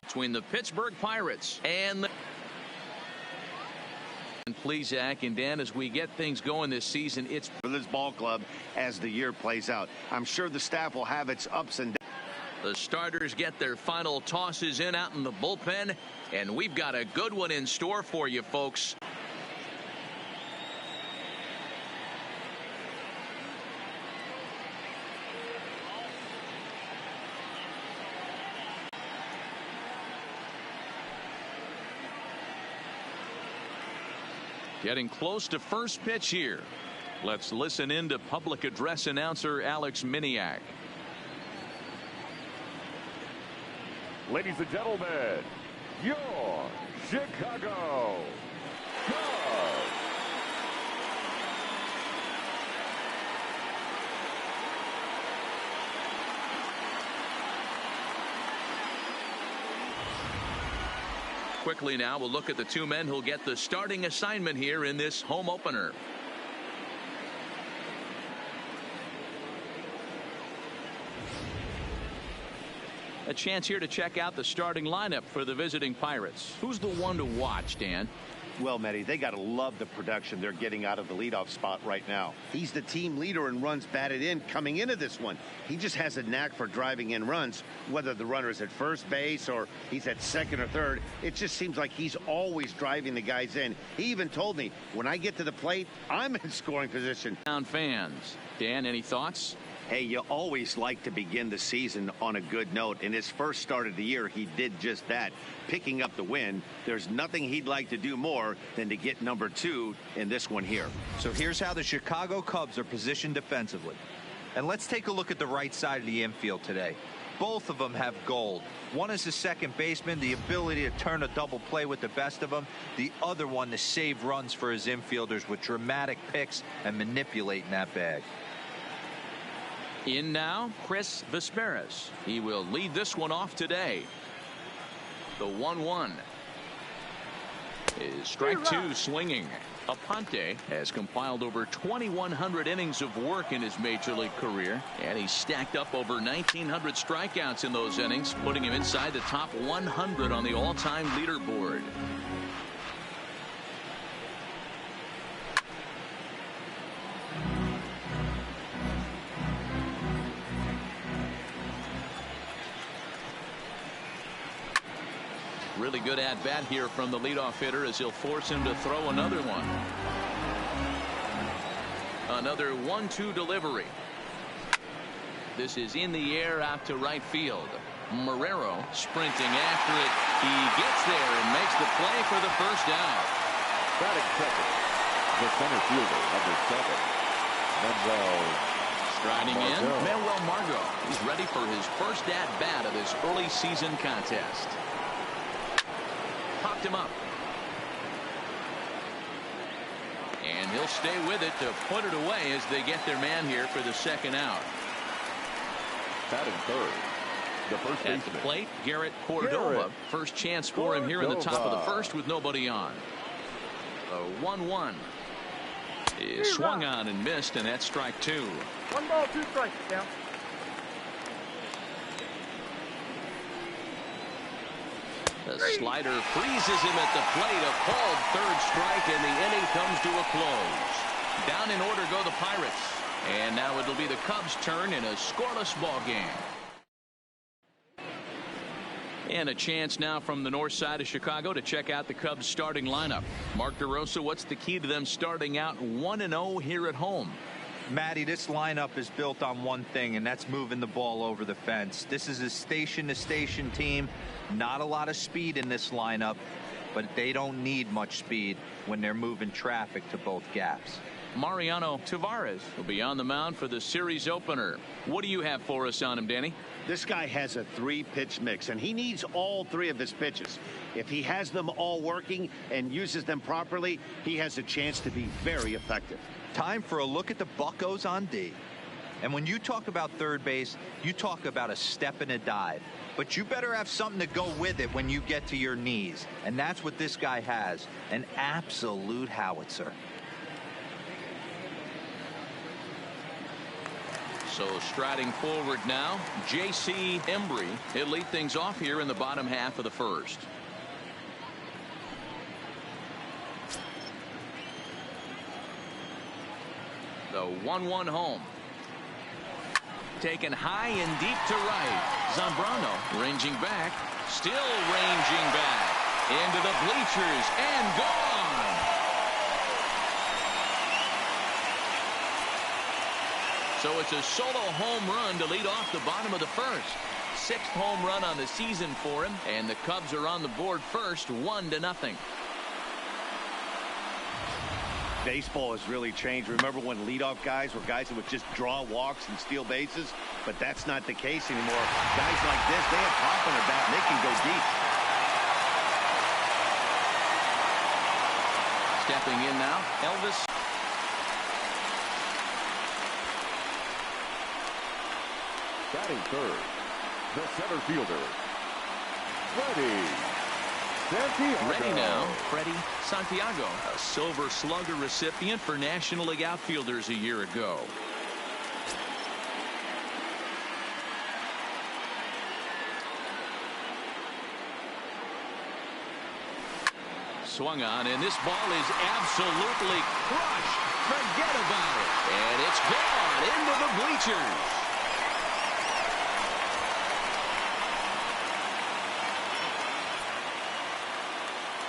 between the Pittsburgh Pirates and the please, Zach and Dan, as we get things going this season, it's for this ball club as the year plays out. I'm sure the staff will have its ups and downs. The starters get their final tosses in out in the bullpen, and we've got a good one in store for you folks. Getting close to first pitch here. Let's listen in to public address announcer Alex Miniak. Ladies and gentlemen, your Chicago Cubs. Quickly now, we'll look at the two men who'll get the starting assignment here in this home opener. A chance here to check out the starting lineup for the visiting Pirates. Who's the one to watch, Dan? Well, Matty, they got to love the production they're getting out of the leadoff spot right now. He's the team leader in runs batted in coming into this one. He just has a knack for driving in runs, whether the runner is at first base or he's at second or third. It just seems like he's always driving the guys in. He even told me, when I get to the plate, I'm in scoring position. Fans. Dan, any thoughts? Hey, you always like to begin the season on a good note. In his first start of the year, he did just that, picking up the win. There's nothing he'd like to do more than to get number 2 in this one here. So here's how the Chicago Cubs are positioned defensively. And let's take a look at the right side of the infield today. Both of them have gold. One is the second baseman, the ability to turn a double play with the best of them. The other one to save runs for his infielders with dramatic picks and manipulating that bag. In now, Chris Vesperis. He will lead this one off today. The 1-1 is strike 2 swinging. Aponte has compiled over 2,100 innings of work in his major league career, and he's stacked up over 1,900 strikeouts in those innings, putting him inside the top 100 on the all-time leaderboard. Really good at bat here from the leadoff hitter as he'll force him to throw another one. Another 1-2 delivery. This is in the air out to right field. Marrero sprinting after it. He gets there and makes the play for the first out. Batting second, the center fielder, number 7, Manuel. Striding in, Manuel Margot. He's ready for his first at bat of this early season contest. Popped him up. And he'll stay with it to put it away as they get their man here for the second out. Batting third, the first baseman. At the plate, Garrett Cordova. First chance for him here in the top of the first with nobody on. The 1-1 is swung on and missed, and that's strike 2. 1 ball, 2 strikes down. The slider freezes him at the plate. A called third strike, and the inning comes to a close. Down in order go the Pirates. And now it'll be the Cubs' turn in a scoreless ball game. And a chance now from the north side of Chicago to check out the Cubs' starting lineup. Mark DeRosa, what's the key to them starting out 1-0 here at home? Matty, this lineup is built on one thing, and that's moving the ball over the fence. This is a station-to-station team. Not a lot of speed in this lineup, but they don't need much speed when they're moving traffic to both gaps. Mariano Tavares will be on the mound for the series opener. What do you have for us on him, Danny? This guy has a 3-pitch mix, and he needs all 3 of his pitches. If he has them all working and uses them properly, he has a chance to be very effective. Time for a look at the Buccos on D. And when you talk about third base, you talk about a step and a dive. But you better have something to go with it when you get to your knees. And that's what this guy has. An absolute howitzer. So striding forward now, J.C. Embry. He'll lead things off here in the bottom half of the first. The 1-1 home. Taken high and deep to right. Zambrano ranging back. Still ranging back. Into the bleachers and gone. So it's a solo home run to lead off the bottom of the first. 6th home run on the season for him. And the Cubs are on the board first, 1-0. Baseball has really changed. Remember when leadoff guys were guys that would just draw walks and steal bases? But that's not the case anymore. Guys like this, they have pop on their bat and they can go deep. Stepping in now, Elvis. Batting third, the center fielder, Freddie Santiago. Ready now, Freddie Santiago, a Silver Slugger recipient for National League outfielders a year ago. Swung on, and this ball is absolutely crushed. Forget about it. And it's gone into the bleachers.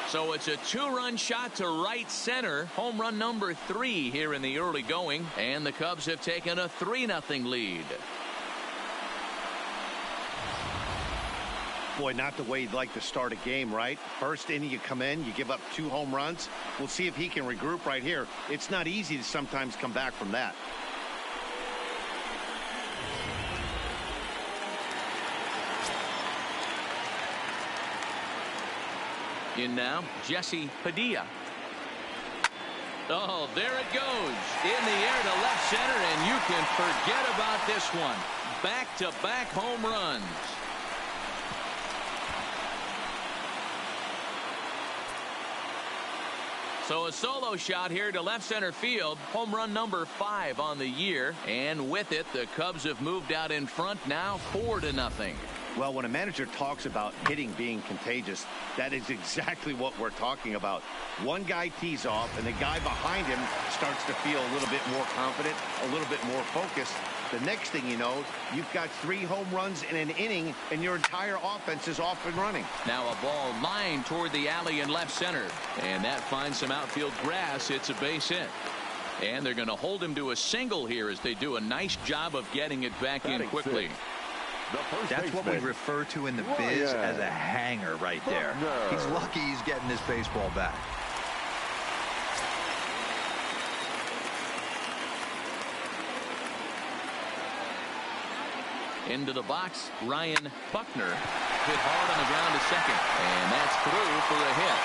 So it's a 2-run shot to right center. Home run number 3 here in the early going. And the Cubs have taken a 3-0 lead. Boy, not the way you'd like to start a game, right? First inning you come in, you give up 2 home runs. We'll see if he can regroup right here. It's not easy to sometimes come back from that. In now, Jesse Padilla. Oh, there it goes. In the air to left center, and you can forget about this one. Back-to-back home runs. So a solo shot here to left center field. Home run number 5 on the year. And with it, the Cubs have moved out in front now 4-0. Well, when a manager talks about hitting being contagious, that is exactly what we're talking about. One guy tees off, and the guy behind him starts to feel a little bit more confident, a little bit more focused. The next thing you know, you've got 3 home runs in an inning, and your entire offense is off and running. Now a ball lined toward the alley in left center, and that finds some outfield grass. It's a base hit. And they're going to hold him to a single here as they do a nice job of getting it back in quickly. That's what we refer to in the biz as a hanger right there. He's lucky he's getting his baseball back. Into the box, Ryan Buckner hit hard on the ground to second, and that's through for a hit.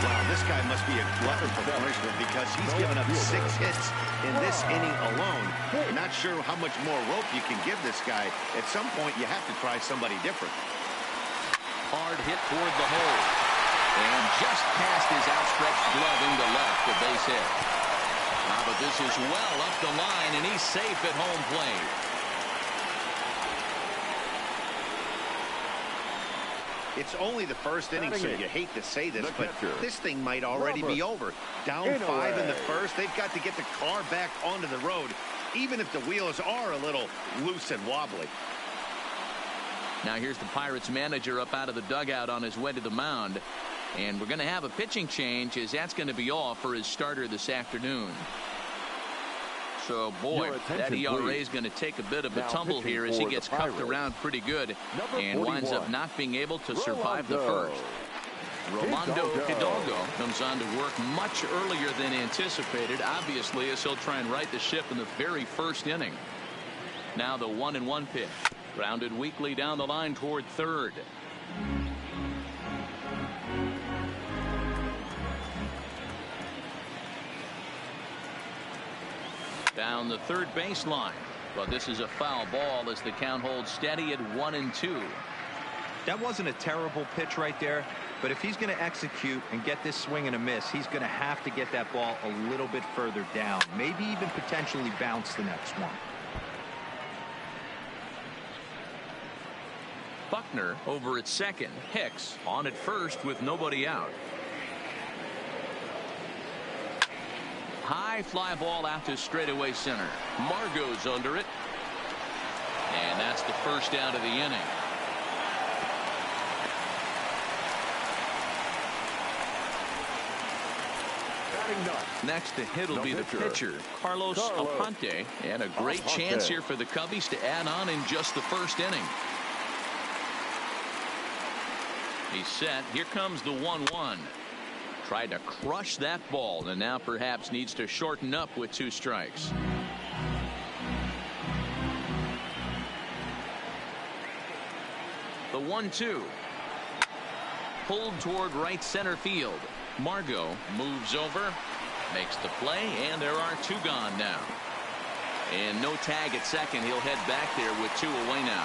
Wow, this guy must be a glutton for punishment because he's given up 6 hits in this inning alone. Not sure how much more rope you can give this guy. At some point, you have to try somebody different. Hard hit toward the hole, and just past his outstretched glove into left, the base hit. But this is well up the line, and he's safe at home plate. It's only the first inning, so you hate to say this, but this thing might already be over. Down 5 in the first. They've got to get the car back onto the road, even if the wheels are a little loose and wobbly. Now here's the Pirates manager up out of the dugout on his way to the mound. And we're going to have a pitching change, as that's going to be all for his starter this afternoon. So, boy, that ERA is going to take a bit of a tumble here as he gets cuffed around pretty good and winds up not being able to survive the first. Rolando Hidalgo comes on to work much earlier than anticipated, obviously, as he'll try and right the ship in the very first inning. Now the 1-1 pitch. Grounded weakly down the line toward third. Down the third baseline. But this is a foul ball as the count holds steady at 1-2. That wasn't a terrible pitch right there, But if he's going to execute and get this swing and a miss, he's going to have to get that ball a little bit further down, maybe even potentially bounce the next one. Buckner over at second. Hicks on at first with nobody out. High fly ball out to straightaway center. Margot's under it. And that's the first out of the inning. Next to hit will be the pitcher, Carlos Aponte. And a great chance here for the Cubbies to add on in just the first inning. He's set. Here comes the 1-1. Tried to crush that ball and now perhaps needs to shorten up with 2 strikes. The 1-2. Pulled toward right center field. Margot moves over, makes the play, and there are 2 gone now. And no tag at second. He'll head back there with 2 away now.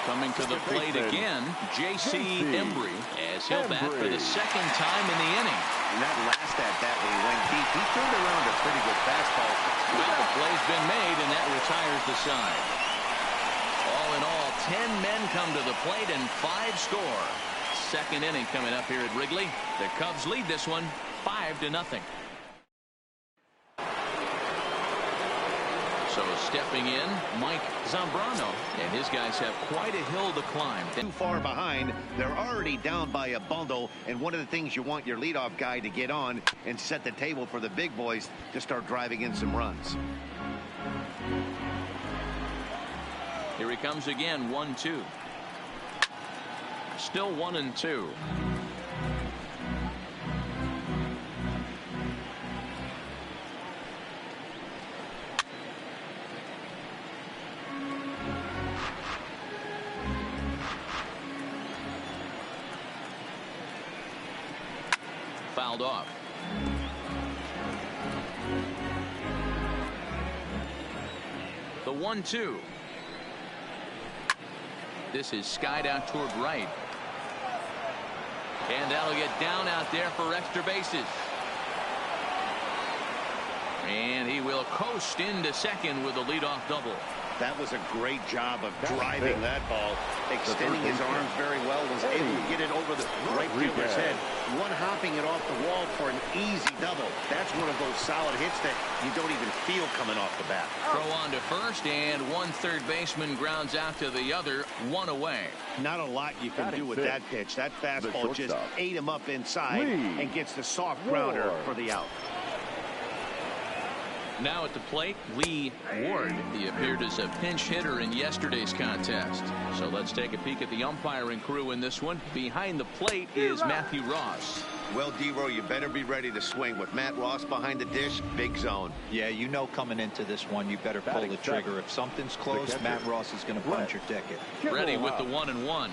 Coming to the plate again, J.C. Embry, as he'll bat for the second time in the inning. And that last at-bat when he went deep, he turned around a pretty good fastball. Well, the play's been made, and that retires the side. All in all, 10 men come to the plate and 5 score. Second inning coming up here at Wrigley. The Cubs lead this one 5-0. So stepping in, Mike Zambrano, and his guys have quite a hill to climb. Too far behind. They're already down by a bundle, and one of the things you want your leadoff guy to get on and set the table for the big boys to start driving in some runs. Here he comes again, 1-2. Still 1-2. Fouled off. The 1-2. This is skied out toward right. And that'll get down out there for extra bases. And he will coast into second with a leadoff double. That was a great job of driving that ball, extending his arms very well, was able to get it over the right fielder's head, one-hopping it off the wall for an easy double. That's one of those solid hits that you don't even feel coming off the bat. Throw on to first, and one third baseman grounds out to the other, 1 away. Not a lot you can do with that pitch. That fastball just ate him up inside and gets the soft grounder for the out. Now at the plate, Lee Ward. He appeared as a pinch hitter in yesterday's contest. So let's take a peek at the umpiring crew in this one. Behind the plate is Matthew Ross. Well, D-Row, you better be ready to swing. With Matt Ross behind the dish, big zone. Yeah, you know coming into this one, you better pull the trigger. If something's close, Matt Ross is going to punch your ticket. Ready with the 1-1.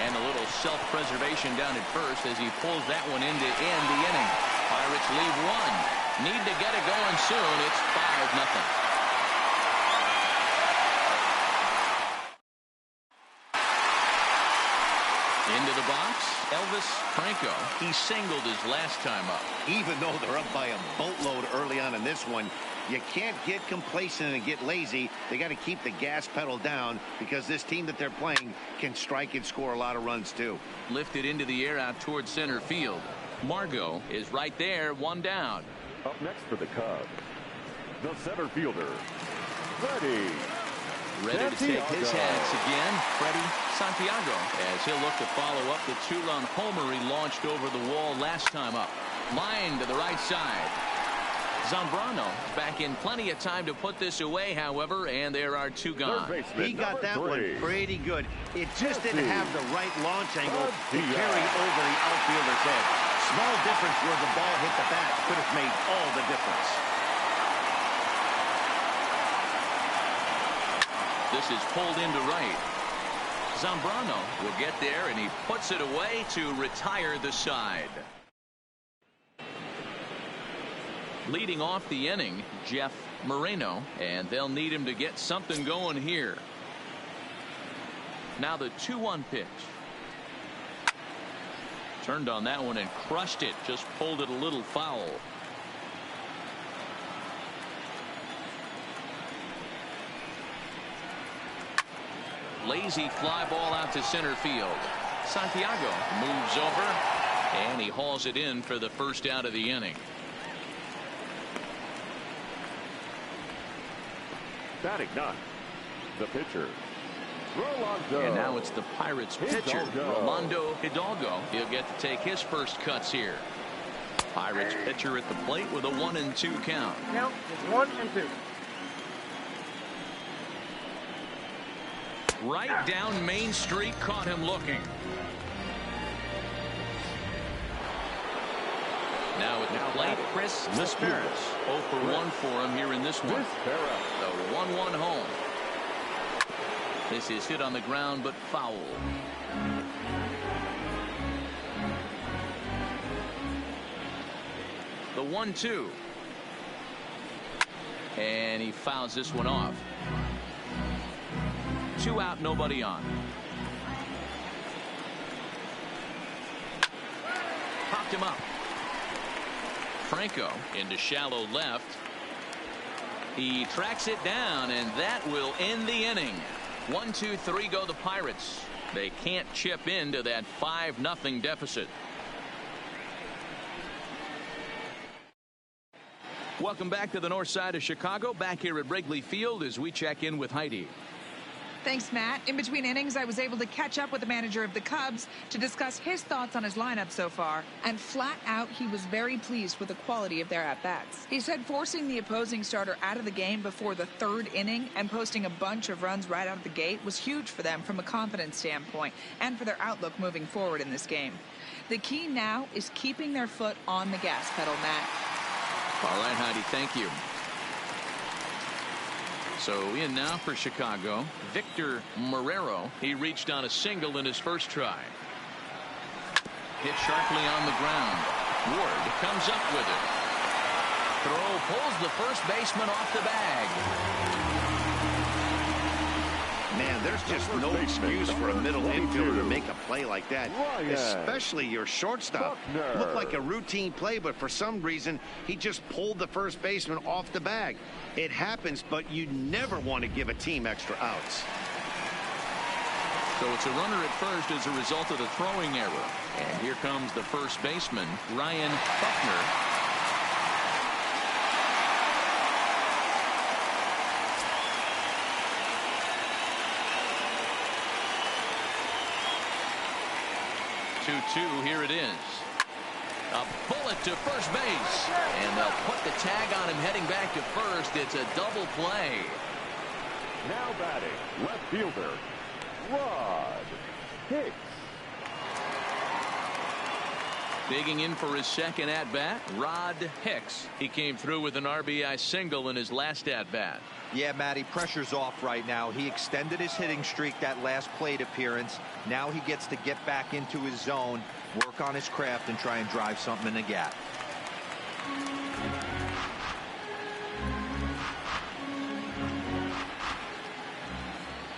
And a little self-preservation down at first as he pulls that one in to end the inning. Pirates leave 1. Need to get it going soon. It's 5-0. Into the box, Elvis Franco. He singled his last time up. Even though they're up by a boatload early on in this one, you can't get complacent and get lazy. They got to keep the gas pedal down because this team that they're playing can strike and score a lot of runs too. Lifted into the air out towards center field. Margot is right there, 1 down. Up next for the Cubs, the center fielder, Freddie. Ready to take his hats again, Freddie Santiago, as he'll look to follow up the 2-run homer he launched over the wall last time up. Line to the right side. Zambrano back in plenty of time to put this away, however, and there are 2 gone. He got that one pretty good. It just didn't have the right launch angle to carry over the outfielder's head. Small difference where the ball hit the bat could have made all the difference. This is pulled into right. Zambrano will get there, and he puts it away to retire the side. Leading off the inning, Jeff Moreno, and they'll need him to get something going here. Now the 2-1 pitch. Turned on that one and crushed it. Just pulled it a little foul. Lazy fly ball out to center field. Santiago moves over and he hauls it in for the first out of the inning. Batting ninth, the pitcher, Rolando. And now it's the Pirates pitcher, Rolando Hidalgo. He'll get to take his first cuts here. Pirates pitcher at the plate with a 1-2 count. Count is 1-2. Right down Main Street, caught him looking. Now at the plate, Chris Lisperas. 0 for 1 for him here in this one. The 1-1 home. This is hit on the ground, but foul. The 1-2. And he fouls this one off. 2 out, nobody on. Popped him up. Franco into shallow left. He tracks it down, and that will end the inning. 1, 2, 3 go the Pirates. They can't chip into that 5-0 deficit. Welcome back to the north side of Chicago. Back here at Wrigley Field as we check in with Heidi. Thanks, Matt. In between innings, I was able to catch up with the manager of the Cubs to discuss his thoughts on his lineup so far. And flat out, he was very pleased with the quality of their at-bats. He said forcing the opposing starter out of the game before the 3rd inning and posting a bunch of runs right out of the gate was huge for them from a confidence standpoint and for their outlook moving forward in this game. The key now is keeping their foot on the gas pedal, Matt. All right, Heidi, thank you. So in now for Chicago, Victor Marrero. He reached on a single in his first try. Hit sharply on the ground. Ward comes up with it. Throw pulls the first baseman off the bag. Man, there's just no excuse for a middle infielder to make a play like that, especially your shortstop. Looked like a routine play, but for some reason, he just pulled the first baseman off the bag. It happens, but you never want to give a team extra outs. So it's a runner at first as a result of the throwing error. And here comes the first baseman, Ryan Buckner. 2-2, here it is. A bullet to first base. And they'll put the tag on him heading back to first. It's a double play. Now batting, left fielder, Rod Hicks. Digging in for his second at-bat, Rod Hicks. He came through with an RBI single in his last at-bat. Yeah, Matty, pressure's off right now. He extended his hitting streak that last plate appearance. Now he gets to get back into his zone, work on his craft, and try and drive something in the gap.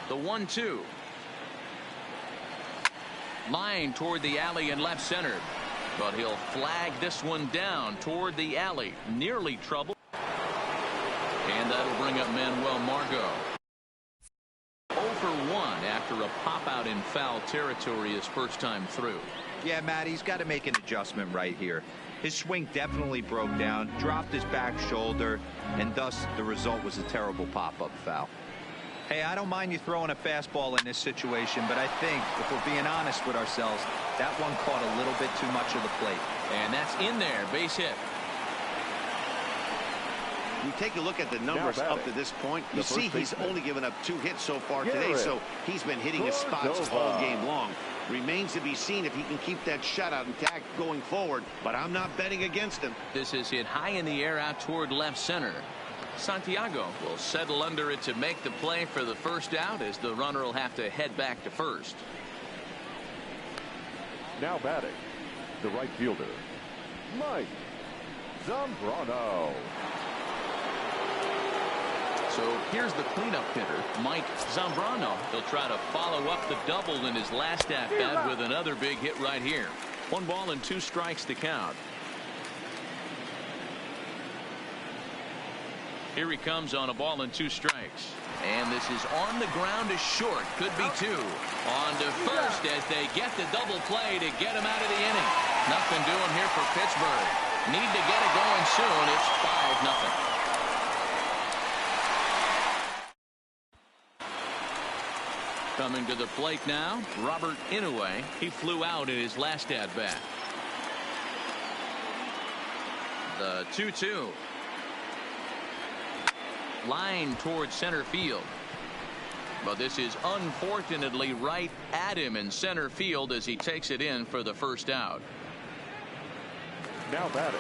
The 1-2. Line toward the alley in left center. But he'll flag this one down toward the alley. Nearly trouble. And that'll bring up Manuel Margot. 0 for 1 after a pop out in foul territory his first time through. Yeah, Matt, he's got to make an adjustment right here. His swing definitely broke down, dropped his back shoulder, and thus the result was a terrible pop-up foul. Hey, I don't mind you throwing a fastball in this situation, but I think, if we're being honest with ourselves, that one caught a little bit too much of the plate. And that's in there, base hit. You take a look at the numbers up to this point, you see he's only given up 2 hits so far today, so he's been hitting his spots all game long. Remains to be seen if he can keep that shutout intact going forward, but I'm not betting against him. This is hit high in the air out toward left center. Santiago will settle under it to make the play for the first out, as the runner will have to head back to first. Now batting, the right fielder, Mike Zambrano. So here's the cleanup hitter, Mike Zambrano. He'll try to follow up the double in his last at-bat with another big hit right here. 1 ball and 2 strikes to count. Here he comes on a ball and 2 strikes. And this is on the ground to short. Could be 2. On to first as they get the double play to get him out of the inning. Nothing doing here for Pittsburgh. Need to get it going soon. It's 5-0. Coming to the plate now, Robert Inoue. He flew out in his last at-bat. The 2-2. Line towards center field. But this is unfortunately right at him in center field as he takes it in for the first out. Now batting,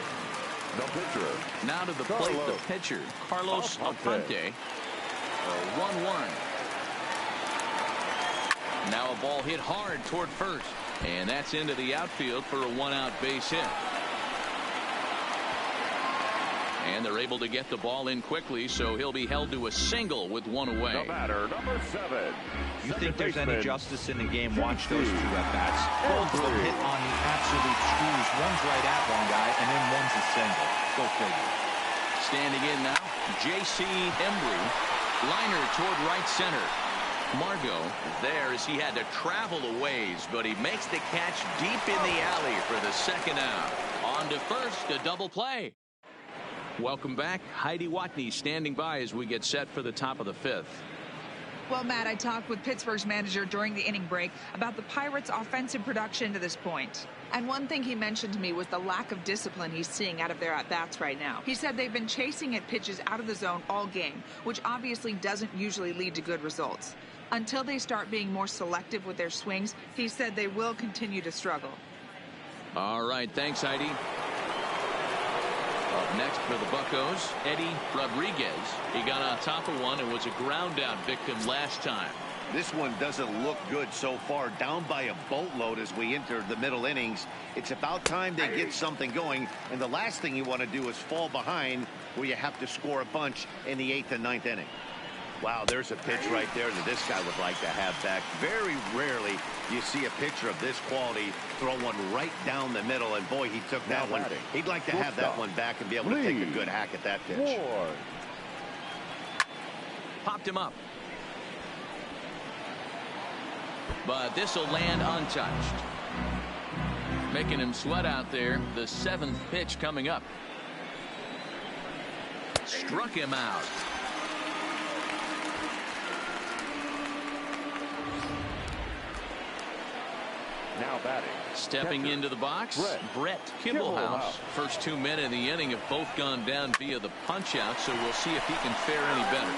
the pitcher. Now to the plate, the pitcher, Carlos Aponte. 1-1. Now a ball hit hard toward first. And that's into the outfield for a 1-out base hit. And they're able to get the ball in quickly, so he'll be held to a single with 1 away. The batter, number 7. You think there's any justice in the game? Watch those 2 at-bats. Both of them hit on the absolute screws. One's right at one guy, and then one's a single. Go figure. Standing in now, J.C. Embry. Liner toward right center. Margot there as he had to travel a ways, but he makes the catch deep in the alley for the second out. On to first, a double play. Welcome back. Heidi Watney standing by as we get set for the top of the 5th. Well, Matt, I talked with Pittsburgh's manager during the inning break about the Pirates' offensive production to this point. And one thing he mentioned to me was the lack of discipline he's seeing out of their at-bats right now. He said they've been chasing at pitches out of the zone all game, which obviously doesn't usually lead to good results. Until they start being more selective with their swings, he said they will continue to struggle. All right, thanks, Heidi. Up next for the Buccos, Eddie Rodriguez. He got on top of one and was a ground out victim last time. This one doesn't look good so far. Down by a boatload as we enter the middle innings. It's about time they get something going. And the last thing you want to do is fall behind where you have to score a bunch in the 8th and 9th inning. Wow, there's a pitch right there that this guy would like to have back. Very rarely do you see a pitcher of this quality throw one right down the middle, and boy, he took that one. He'd like to have that one back and be able to take a good hack at that pitch. Popped him up. But this will land untouched. Making him sweat out there. The 7th pitch coming up. Struck him out. Now batting. Stepping into the box, Brett Kimballhouse. First 2 men in the inning have both gone down via the punch out, so we'll see if he can fare any better.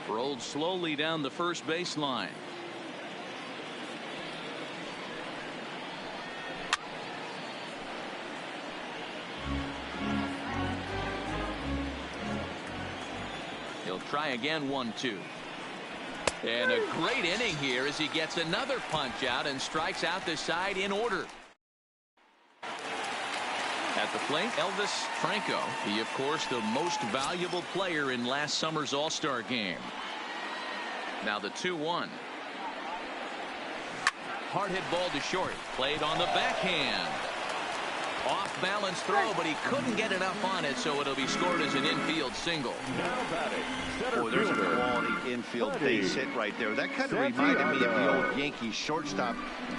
Rolled slowly down the first baseline. Try again, 1-2. And a great inning here as he gets another punch out and strikes out the side in order. At the plate, Elvis Franco. He, of course, the most valuable player in last summer's All-Star game. Now the 2-1. Hard hit ball to short. Played on the backhand. Off balance throw, but he couldn't get enough on it, so it'll be scored as an infield single. Oh, there's a quality infield base hit right there. That kind of reminded me of the old Yankees shortstop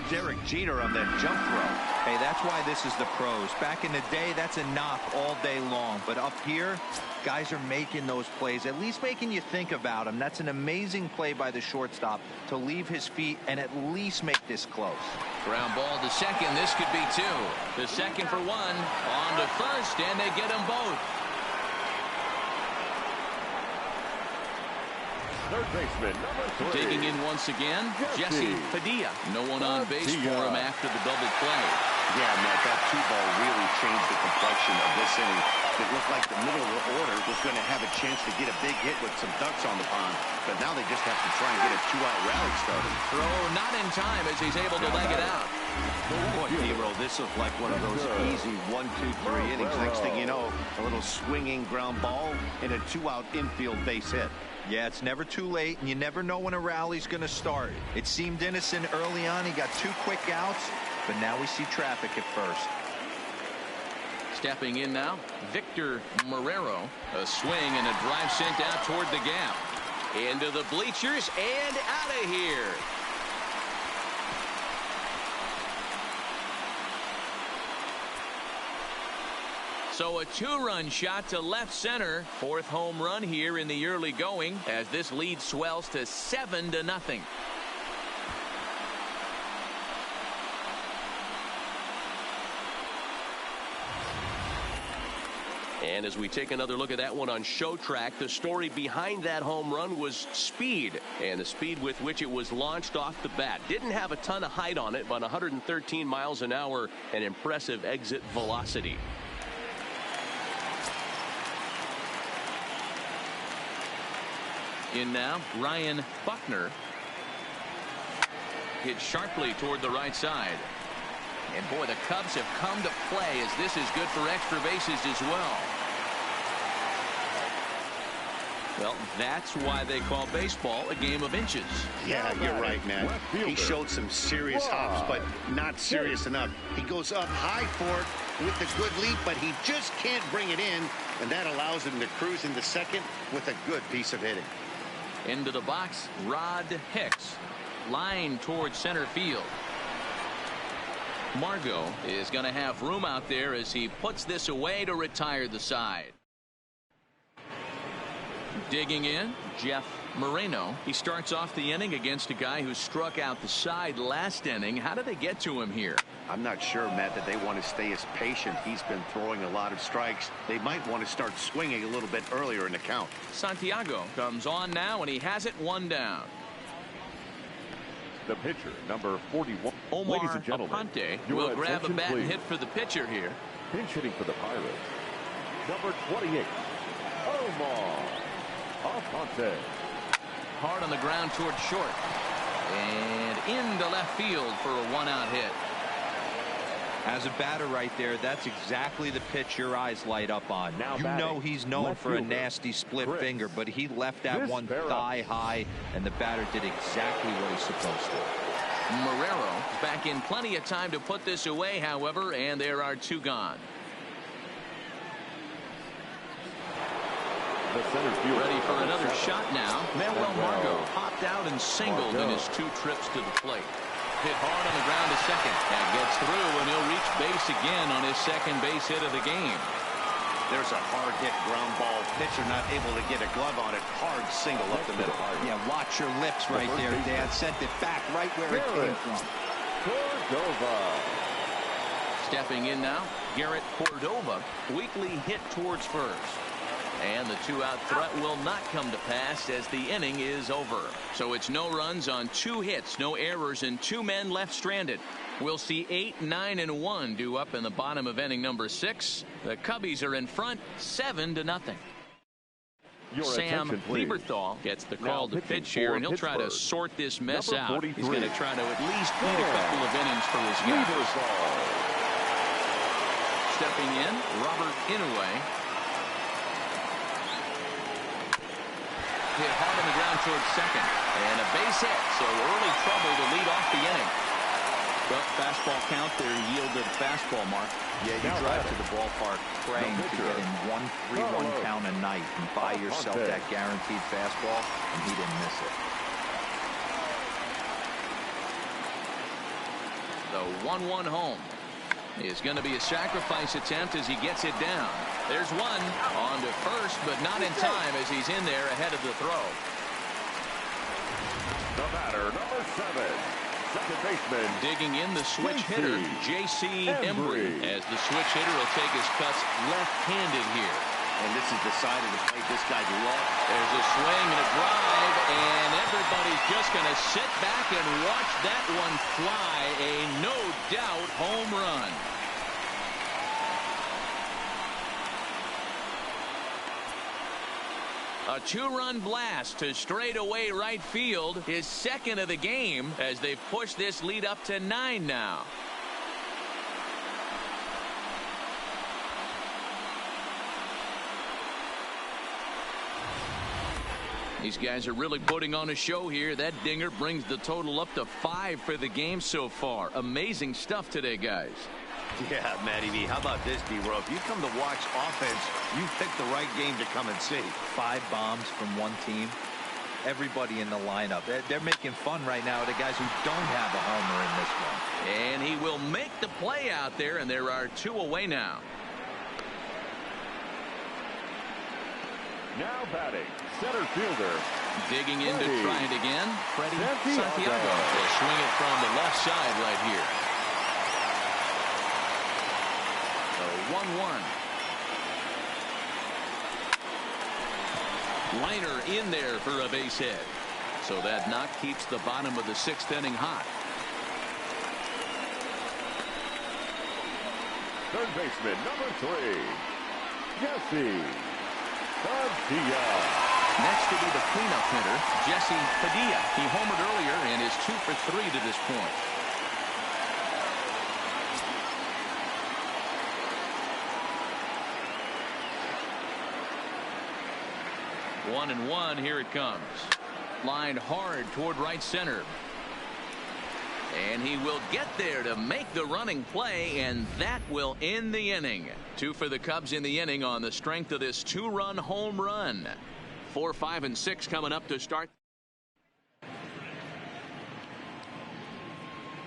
Derek Jeter on that jump throw. Hey, that's why this is the pros. Back in the day, that's a knock all day long. But up here, guys are making those plays, at least making you think about them. That's an amazing play by the shortstop to leave his feet and at least make this close. Ground ball to second. This could be 2. The second for 1. On to first, and they get them both. Third baseman, number 3. Digging in once again, Jesse Padilla. No one on base for him after the double play. Yeah, Matt, that 2 ball really changed the complexion of this inning. It looked like the middle of the order was going to have a chance to get a big hit with some ducks on the pond, but now they just have to try and get a 2-out rally started. Throw not in time as he's able to leg it out. Boy, Hero, this looked like one of those easy 1, 2, 3 innings. Next thing you know, a little swinging ground ball and a 2-out infield base hit. Yeah, it's never too late, and you never know when a rally's going to start. It seemed innocent early on. He got 2 quick outs, but now we see traffic at first. Stepping in now, Victor Marrero. A swing and a drive sent out toward the gap. Into the bleachers and out of here. So a 2-run shot to left center. 4th home run here in the early going as this lead swells to 7-0. And as we take another look at that one on Show Track, the story behind that home run was speed, and the speed with which it was launched off the bat. Didn't have a ton of height on it, but 113 miles an hour, an impressive exit velocity. In now, Ryan Buckner. Hit sharply toward the right side. And boy, the Cubs have come to play as this is good for extra bases as well. Well, that's why they call baseball a game of inches. Yeah, you're right, man. He showed some serious hops, but not serious enough. He goes up high for it with the good leap, but he just can't bring it in, and that allows him to cruise into second with a good piece of hitting. Into the box, Rod Hicks. Line towards center field. Margot is going to have room out there as he puts this away to retire the side. Digging in, Jeff Moreno. He starts off the inning against a guy who struck out the side last inning. How did they get to him here? I'm not sure, Matt, that they want to stay as patient. He's been throwing a lot of strikes. They might want to start swinging a little bit earlier in the count. Santiago comes on now, and he has it 1 down. The pitcher, number 41. Omar Ladies and gentlemen, Aponte your will grab a attention, bat and please. hit for the pitcher here. Pinch hitting for the Pirates, number 28, Omar Aponte. Hard on the ground towards short. And into left field for a 1-out hit. As a batter right there, that's exactly the pitch your eyes light up on. Now you batting, know he's known left for a fielder, nasty split Chris finger, but he left that one Barra. thigh high, and the batter did exactly what he's supposed to. Marrero back in plenty of time to put this away, however, and there are 2 gone. The center fielder, Ready for number another 7. shot now. Manuel Margot popped out and singled in his 2 trips to the plate. Hit hard on the ground to second. That gets through, and he'll reach base again on his second base hit of the game. There's a hard hit ground ball. Pitcher not able to get a glove on it. Hard single up the middle. Yeah, watch your lips right there, Dan. Sent it back right where it came from. Cordova. Stepping in now, Garrett Cordova. Weakly hit towards first. And the 2-out threat will not come to pass as the inning is over. So it's no runs on 2 hits, no errors, and 2 men left stranded. We'll see 8, 9, and 1 due up in the bottom of inning number 6. The Cubbies are in front 7-0. Sam Lieberthal gets the call to pitch here, and he'll try to sort this mess out. He's going to try to at least beat a couple of innings for his guys. Stepping in, Robert Inouye. Hit hard on the ground towards second. And a base hit, so early trouble to lead off the inning. Well, fastball count there yielded fastball mark. Yeah, you drive to the ballpark praying to get in 1-3-1 count a night and buy yourself that guaranteed fastball, and he didn't miss it. The 1-1 home is going to be a sacrifice attempt as he gets it down. There's one on to first, but not in time as he's in there ahead of the throw. The batter, number 7, second baseman. Digging in the switch hitter, J.C. Embry, as the switch hitter will take his cuts left-handed here. And this is the side of the plate this guy loves. There's a swing and a drive, and everybody's just going to sit back and watch that one fly. A no-doubt home run. A two-run blast to straightaway right field, his second of the game, as they've pushed this lead up to 9 now. These guys are really putting on a show here. That dinger brings the total up to 5 for the game so far. Amazing stuff today, guys. Yeah, Matty V. How about this, D-Row? If you come to watch offense, you picked the right game to come and see. 5 bombs from one team. Everybody in the lineup. They're making fun right now of the guys who don't have a homer in this one. And he will make the play out there, and there are 2 away now. Now batting, center fielder. Digging in to try it again. Freddie Santiago. Santiago will swing it from the left side right here. So 1-1. Liner in there for a base hit. So that knock keeps the bottom of the 6th inning hot. Third baseman, number 3, Jesse Padilla. Next to be the cleanup hitter, Jesse Padilla. He homered earlier and is 2 for 3 to this point. One and one, here it comes. Lined hard toward right center. And he will get there to make the running play, and that will end the inning. 2 for the Cubs in the inning on the strength of this 2-run home run. 4, 5, and 6 coming up to start.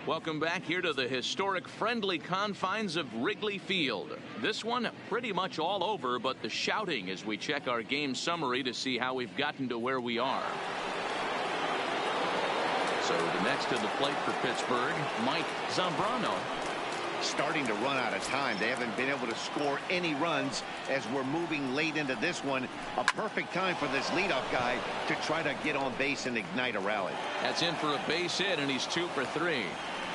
Welcome back here to the historic friendly confines of Wrigley Field. This one pretty much all over, but the shouting as we check our game summary to see how we've gotten to where we are. So the next to the plate for Pittsburgh, Mike Zambrano. Starting to run out of time. They haven't been able to score any runs as we're moving late into this one. A perfect time for this leadoff guy to try to get on base and ignite a rally. That's in for a base hit, and he's 2 for 3.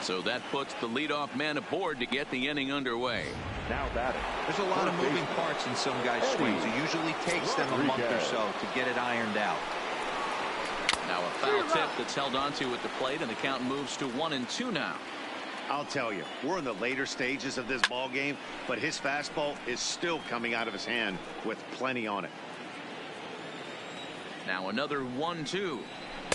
So that puts the leadoff man aboard to get the inning underway. Now batting. There's a lot of moving parts in some guys' swings. It usually takes them a month or so to get it ironed out. Now a foul tip that's held onto at the plate, and the count moves to 1-2 now. I'll tell you, we're in the later stages of this ball game, but his fastball is still coming out of his hand with plenty on it. Now another 1-2.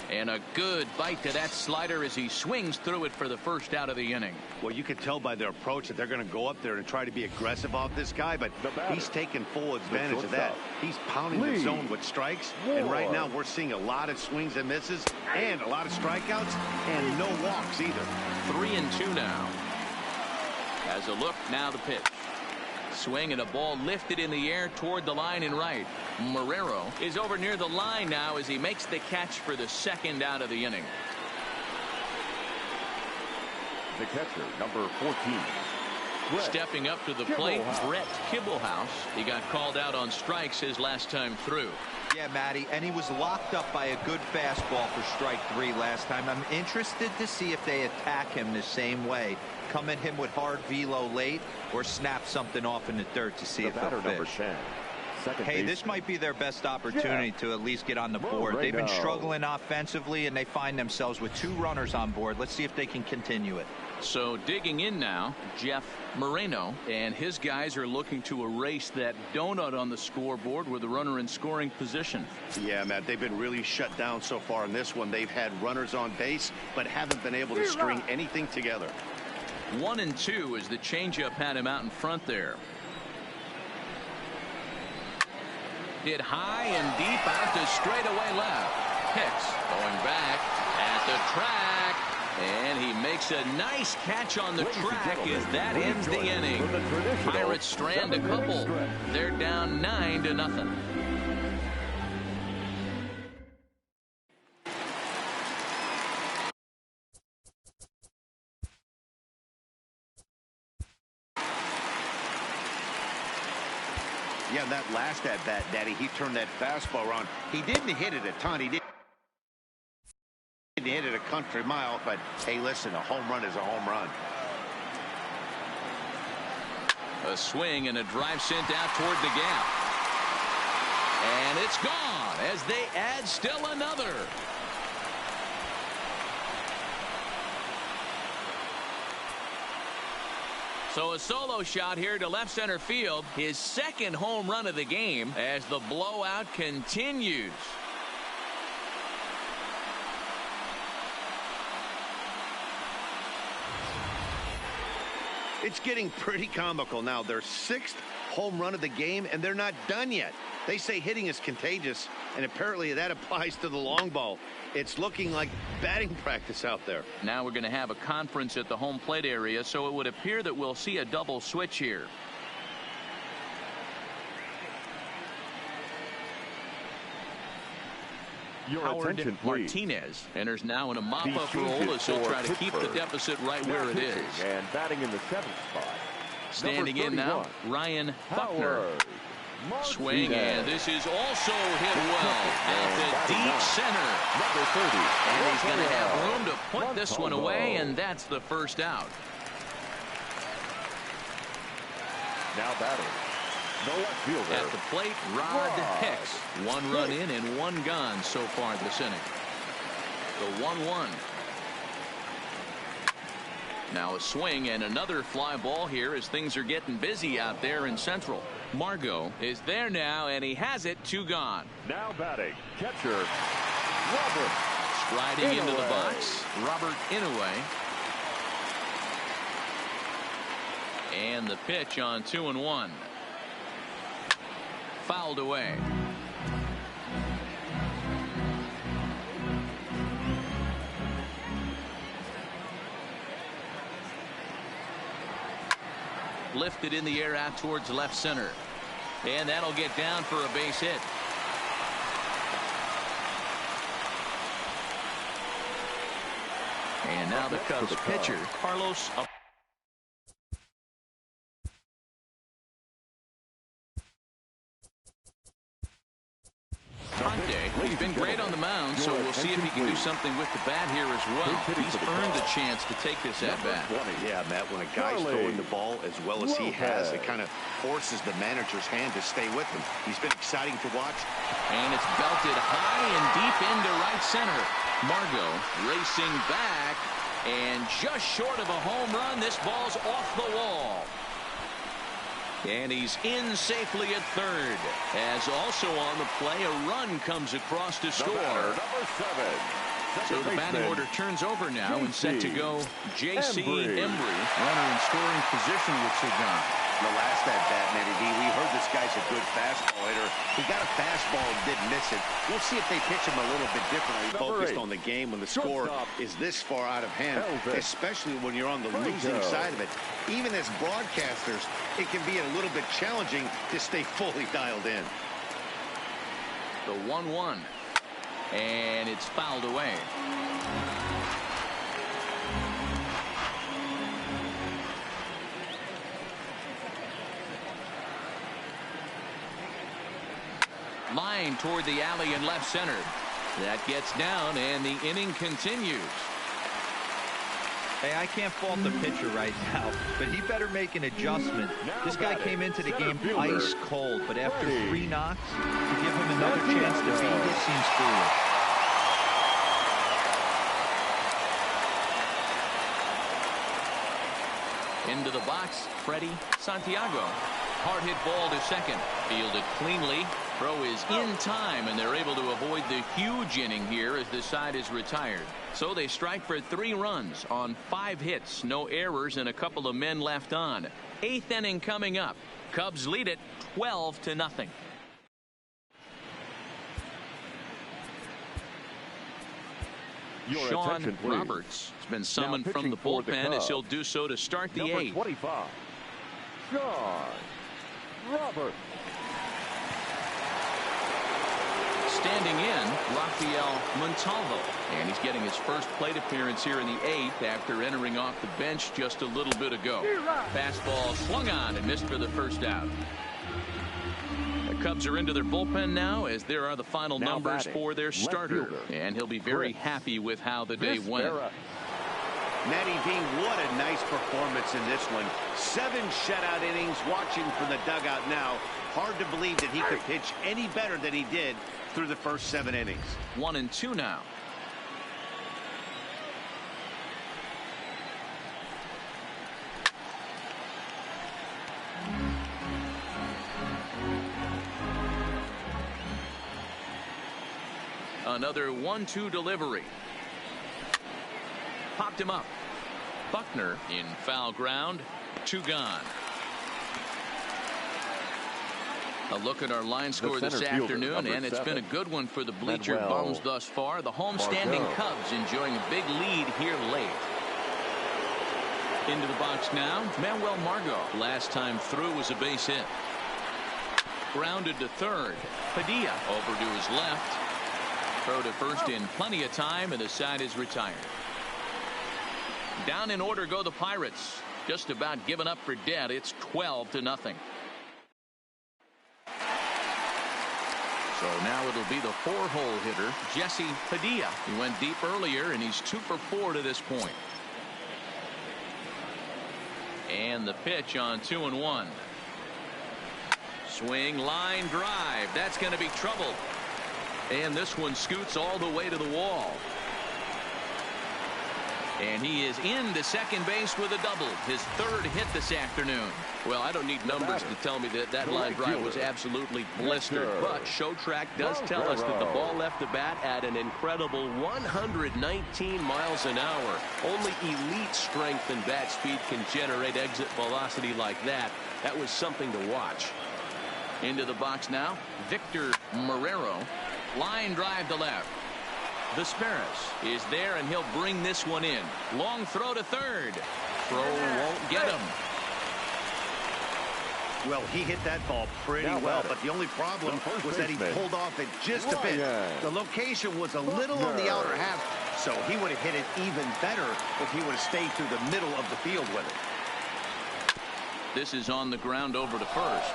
And a good bite to that slider as he swings through it for the first out of the inning. Well, you can tell by their approach that they're going to go up there and try to be aggressive off this guy, but he's taking full advantage of that. He's pounding the zone with strikes, and right now we're seeing a lot of swings and misses and a lot of strikeouts and no walks either. 3-2 now. As a look, now the pitch. Swing and a ball lifted in the air toward the line and right. Marrero is over near the line now as he makes the catch for the second out of the inning. The catcher, number 14. Stepping up to the plate, Brett Kibblehouse. He got called out on strikes his last time through. Yeah, Matty, and he was locked up by a good fastball for strike 3 last time. I'm interested to see if they attack him the same way. Come at him with hard velo late or snap something off in the dirt to see if they'll fish. Hey, this might be their best opportunity to at least get on the board. They've been struggling offensively, and they find themselves with 2 runners on board. Let's see if they can continue it. So digging in now, Jeff Moreno, and his guys are looking to erase that donut on the scoreboard with a runner in scoring position. Yeah, Matt, they've been really shut down so far in this one. They've had runners on base, but haven't been able to string anything together. 1-2 as the changeup had him out in front there. Hit high and deep out to straightaway left. Hicks going back at the track, and he makes a nice catch on the track as that ends the inning. Pirates strand a couple. They're down 9-0. Yeah, that last at-bat, Daddy, he turned that fastball around. He didn't hit it a ton. He didn't hit it a country mile, but hey, listen, a home run is a home run. A swing and a drive sent out toward the gap. And it's gone as they add still another. So a solo shot here to left center field, his second home run of the game as the blowout continues. It's getting pretty comical now. Their 6th home run of the game, and they're not done yet. They say hitting is contagious, and apparently that applies to the long ball. It's looking like batting practice out there. Now we're going to have a conference at the home plate area, so it would appear that we'll see a double switch here. Howard Martinez enters now in a mop-up role as he'll try to keep the deficit right where it is. And batting in the 7th spot. Standing in now, Ryan Buckner. Swing, and this is also hit well at the deep center. Number 30. And he's going to have room to put this one away, and that's the first out. Now batting. No left fielder. At the plate, Rod Hicks. 1 run in and 1 gone so far this inning. The 1-1. Now a swing and another fly ball here as things are getting busy out there in Central. Margot is there now, and he has it. 2 gone. Now batting, catcher Robert. Striding into the box, Robert Inouye. And the pitch on 2-1. Fouled away. Lifted in the air out towards left center. And that'll get down for a base hit. And now the Cubs pitcher, Carlos. He's been great on the mound, so we'll see if he can do something with the bat here as well. He's earned the chance to take this at bat. Yeah, Matt, when a guy's throwing the ball as well as he has, it kind of forces the manager's hand to stay with him. He's been exciting to watch. And it's belted high and deep into right center. Margot racing back, and just short of a home run, this ball's off the wall. And he's in safely at third. As also on the play, a run comes across to score. Number 7. So the batting order turns over now and set to go J.C. Embry. Runner in scoring position with Sagan. The last at-bat, Matty D, we heard this guy's a good fastball hitter. He got a fastball and didn't miss it. We'll see if they pitch him a little bit differently. Focused on the game when the score is this far out of hand, especially when you're on the losing side of it. Even as broadcasters, it can be a little bit challenging to stay fully dialed in. The 1-1. And it's fouled away. Line toward the alley in left center. That gets down, and the inning continues. Hey, I can't fault the pitcher right now, but he better make an adjustment. This guy came into the game ice cold, but after 3 knocks, to give him another chance to beat it seems foolish. Into the box, Freddie Santiago. Hard hit ball to second. Fielded cleanly. Throw is in time, and they're able to avoid the huge inning here as this side is retired. So they strike for 3 runs on 5 hits, no errors, and a couple of men left on. 8th inning coming up. Cubs lead it 12-0. Sean Roberts has been summoned from the bullpen as he'll do so to start the 8th. 25. Sean Roberts. Standing in, Rafael Montalvo. And he's getting his first plate appearance here in the 8th after entering off the bench just a little bit ago. Fastball swung on and missed for the first out. The Cubs are into their bullpen now as there are the final numbers for their starter. And he'll be very happy with how the day went. Matty D, what a nice performance in this one. 7 shutout innings. Watching from the dugout now. Hard to believe that he could pitch any better than he did through the first 7 innings. 1-2 now. Another 1-2 delivery. Popped him up. Buckner in foul ground. 2 gone. A look at our line score this afternoon, and it's been a good one for the bleacher bums thus far. The home-standing Cubs enjoying a big lead here late. Into the box now, Manuel Margot. Last time through was a base hit. Grounded to third. Padilla over to his left. Throw to first in plenty of time, and the side is retired. Down in order go the Pirates. Just about given up for dead. It's 12-0. So now it'll be the 4-hole hitter, Jesse Padilla. He went deep earlier, and he's 2 for 4 to this point. And the pitch on 2-1. Swing, line drive. That's going to be trouble. And this one scoots all the way to the wall. And he is into second base with a double. His 3rd hit this afternoon. Well, I don't need numbers to tell me that line drive was absolutely blistered. But Show Track does tell us that the ball left the bat at an incredible 119 miles an hour. Only elite strength and bat speed can generate exit velocity like that. That was something to watch. Into the box now, Victor Marrero. Line drive to left. Vesperis is there, and he'll bring this one in. Long throw to third. Throw won't get him. Well, he hit that ball pretty well, but the only problem was that he pulled off it just a bit. The location was a little on the outer half, so he would have hit it even better if he would have stayed through the middle of the field with it. This is on the ground over to first.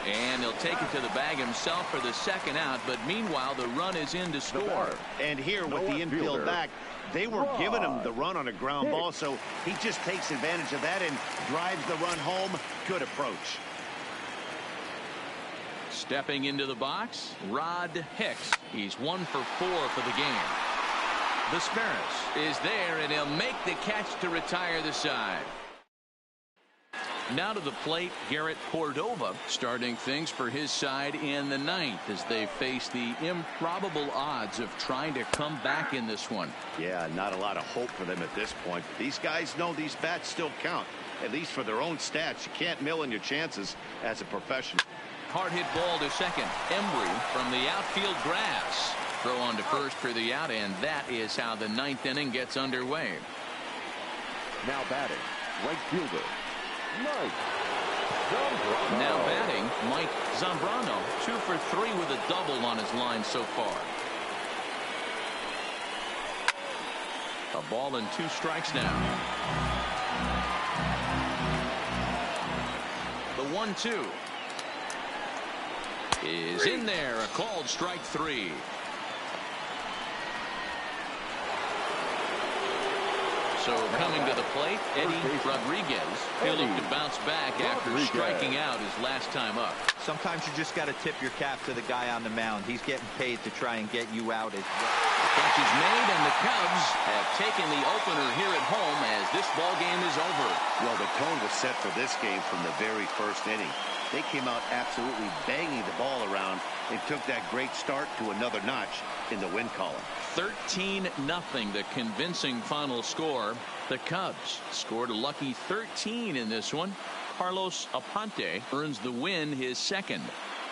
And he'll take it to the bag himself for the second out, but meanwhile the run is in to score. And here with the infield back, they were giving him the run on a ground ball, so he just takes advantage of that and drives the run home. Good approach. Stepping into the box, Rod Hicks. He's 1 for 4 for the game. Vesperis is there, and he'll make the catch to retire the side. Now to the plate, Garrett Cordova starting things for his side in the 9th as they face the improbable odds of trying to come back in this one. Yeah, not a lot of hope for them at this point. But these guys know these bats still count, at least for their own stats. You can't mill in your chances as a professional. Hard hit ball to second. Embry from the outfield grass. Throw on to first for the out, and that is how the 9th inning gets underway. Now batting, right fielder, Mike Zambrano. Now batting, Mike Zambrano. 2 for 3 with a double on his line so far. A ball and 2 strikes now. The 1-2 is in there. A called strike 3. So coming to the plate, Eddie Rodriguez. He'll look to bounce back after striking out his last time up. Sometimes you just got to tip your cap to the guy on the mound. He's getting paid to try and get you out as well. Catch is made, and the Cubs have taken the opener here at home as this ball game is over. Well, the tone was set for this game from the very first inning. They came out absolutely banging the ball around and took that great start to another notch in the win column. 13-0, the convincing final score. The Cubs scored a lucky 13 in this one. Carlos Aponte earns the win, his second.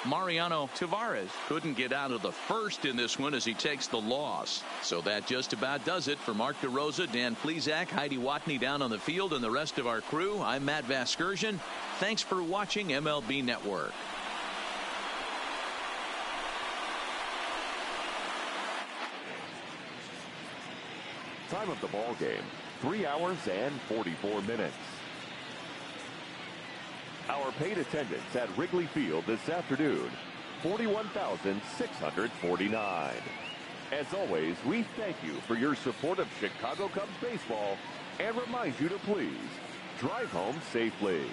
Mariano Tavares couldn't get out of the first in this one as he takes the loss. So that just about does it for Mark DeRosa, Dan Plesac, Heidi Watney down on the field, and the rest of our crew. I'm Matt Vasgersian. Thanks for watching MLB Network. Time of the ball game, 3 hours and 44 minutes. Our paid attendance at Wrigley Field this afternoon, 41,649. As always, we thank you for your support of Chicago Cubs baseball and remind you to please drive home safely.